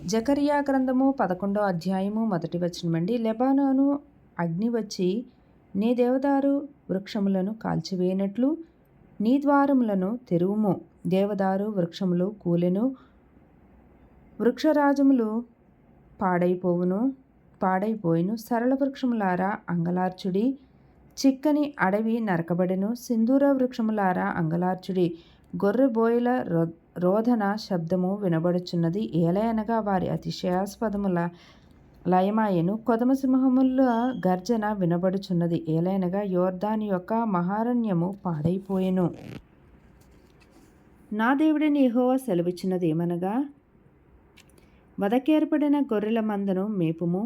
జకర్యా గ్రంథము 11వ అధ్యాయము 1వ వచనమండి. లెబానోను అగ్ని వచ్చి నీ దేవదారు వృక్షములను కాల్చివేయనట్లు నీ ద్వారములను తెరువుము. దేవదారు వృక్షములు కూలెను, వృక్షరాజములు పాడైపోయిను. సరళ వృక్షములారా అంగలార్చుడి, చిక్కని అడవి నరకబడెను. సింధూర వృక్షములారా అంగలార్చుడి, గొర్రెబోయల రోదన శబ్దము వినబడుచున్నది. ఏలయనగా వారి అతిశయాస్పదముల లయమాయెను, కొదమసింహముల గర్జన వినబడుచున్నది. ఏలయనగా యోర్దాను యొక్క మహారణ్యము పాడైపోయెను. నా దేవుడైన యెహోవా సెలవిచ్చినది ఏమనగా, వధకేర్పడిన గొర్రెల మందను మేపుము.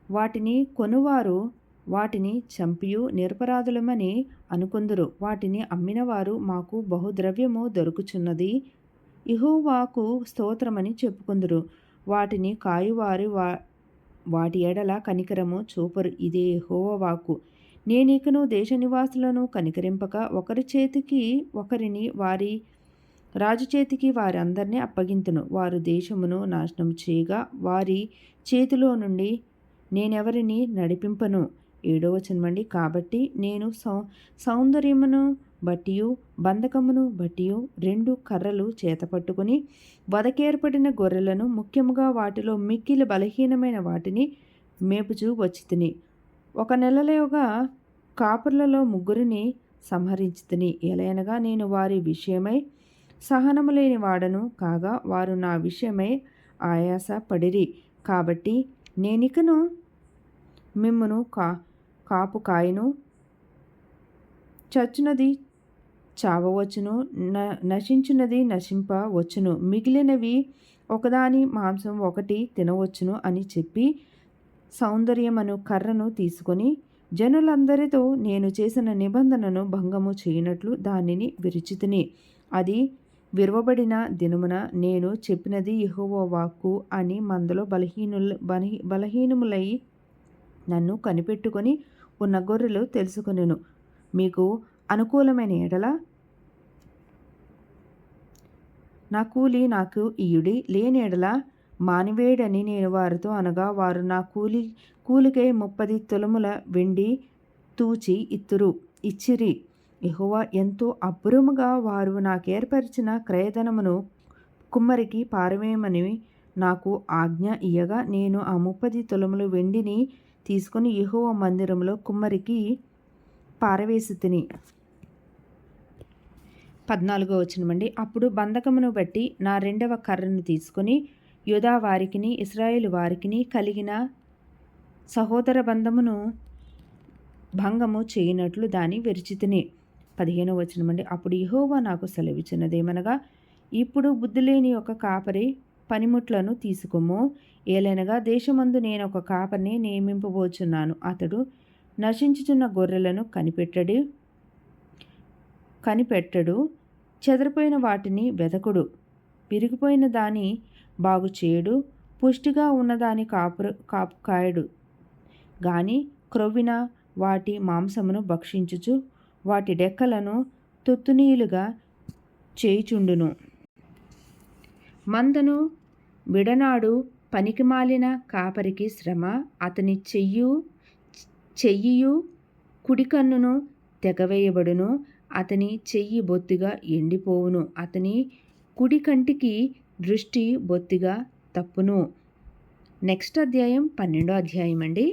వాటిని కొనువారు వాటిని చంపియు నిరపరాధులమని అనుకొందురు. వాటిని అమ్మినవారు మాకు బహుద్రవ్యము దొరుకుచున్నది, యెహోవాకు స్తోత్రమని చెప్పుకొందురు. వాటిని కాయువారు వాటి ఎడల కనికరము చూపరు. ఇదే యెహోవా వాక్కు. నేనికను దేశ నివాసులను కనికరింపక ఒకరి చేతికి ఒకరిని, వారి రాజు చేతికి వారందరినీ అప్పగింతును. వారు దేశమును నాశనం చేయగా వారి చేతిలో నుండి నేనెవరిని నడిపింపను. 7వ వచనమండి. కాబట్టి నేను సౌందర్యమును బట్టియు బంధకమును బట్టియు 2 కర్రలు చేతపట్టుకుని వధకేర్పడిన గొర్రెలను, ముఖ్యముగా వాటిలో మిక్కిలి బలహీనమైన వాటిని మేపుచూ వచ్చితిని. 1 నెలలోగా కాపురులలో 3 సంహరించితిని. ఎలయనగా నేను వారి విషయమై సహనము లేని వాడను కాగా వారు నా విషయమై ఆయాస పడిరి. కాబట్టి నేనికను మిమ్మును కాపు కాయను. చచ్చునది చావవచ్చును, నశించున్నది నశింపవచ్చును, మిగిలినవి ఒకదాని మాంసం ఒకటి తినవచ్చును అని చెప్పి సౌందర్యమను కర్రను తీసుకొని జనులందరితో నేను చేసిన నిబంధనను భంగము చేయనట్లు దానిని విరిచితిని. అది విరవబడిన దినమున నేను చెప్పినది యెహోవా వాక్కు అని మందలో బలహీనములై నన్ను కనిపెట్టుకొని ఉన్న గొర్రెలు తెలుసుకొనెను. మీకు అనుకూలమైన ఎడల నా కూలి నాకు ఇయుడి, లేని ఎడల మానివేడని నేను వారితో అనగా వారు నా కూలికై 30 తులముల వెండి తూచి ఇచ్చిరి. యెహోవా ఎంతో అబ్బురముగా వారు నాకేర్పరిచిన క్రయధనమును కుమ్మరికి పారవేయమని నాకు ఆజ్ఞ ఇయ్యగా నేను ఆ 30 తులముల వెండిని తీసుకొని యెహోవా మందిరములో కుమ్మరికి పారవేసితిని. 14వ వచనమండి. అప్పుడు బంధకమును బట్టి నా 2వ కర్రను తీసుకొని యూదా వారికిని ఇశ్రాయేలు వారికిని కలిగిన సహోదర బంధమును భంగము చేయనట్లు దాన్ని విరిచితిని. 15వ వచనమండి. అప్పుడు యెహోవా నాకు సెలవిచ్చినదేమనగా, ఇప్పుడు బుద్ధిలేని ఒక కాపరి పనిముట్లను తీసుకొమ్ము. ఏలైనగా దేశమందు నేను ఒక కాపరిని నియమింపబోచున్నాను. అతడు నశించుచున్న గొర్రెలను కనిపెట్టడు, చెదరిపోయిన వాటిని వెదకుడు, విరిగిపోయిన దాని బాగు చేయడు, పుష్టిగా ఉన్నదాని కాపు కాయడు గాని క్రొవ్విన వాటి మాంసమును భక్షించుచు వాటి డెక్కలను తొత్తునీయులుగా చేయుచుండును. మందను విడనాడు పనికిమాలిన కాపరికి శ్రమ. అతని చెయ్యియు కుడి కన్నును తెగవేయబడును, అతని చెయ్యి బొత్తిగా ఎండిపోవును, అతని కుడి కంటికి దృష్టి బొత్తిగా తప్పును. నెక్స్ట్ అధ్యాయం 12వ అధ్యాయం అండి.